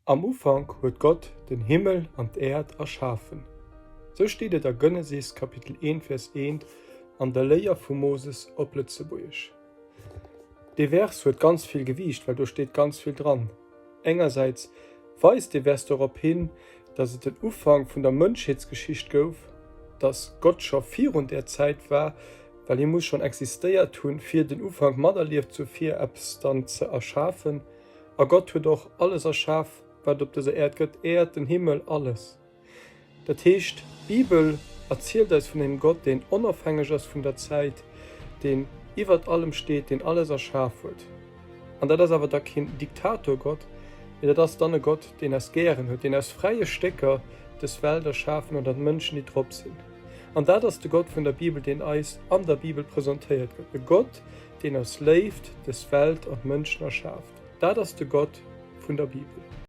Am Ufang huet Gott den Himmel an d'Erd erschafen. So steht et a Genesis Kapitel 1 Vers 1 an der Léier vu Moses op Lützebuerg. De Vers huet ganz viel gewiicht, weil du steht ganz viel dran. Engerseits weist de Vers darauf hin, dass et den Ufang vun der Mënschheetsgeschicht gouf, dass Gott schon virun der Zeit war, weil muss schon existiert hun fir den Ufang Maderlief zu fir Apps dann ze erschafen, a Gott huet doch alles erschaf, wat op dieser Erd gëtt, Erd, den Himmel, alles. Dat heescht, Bibel erzählt es von dem Gott, den unabhängig ist von der Zeit, den iwwer allem steht, den alles erschaf huet. Und das ist aber da kein Diktator-Gott, das ist dann ein Gott, den es gern hat, den es freie Stecker des Welt erschaffen und an Menschen, die drauf sind. Und das ist der Gott von der Bibel, den uns an der Bibel präsentiert wird. Ein Gott, den es lebt, des Welt und Menschen erschafft. Das ist der Gott von der Bibel.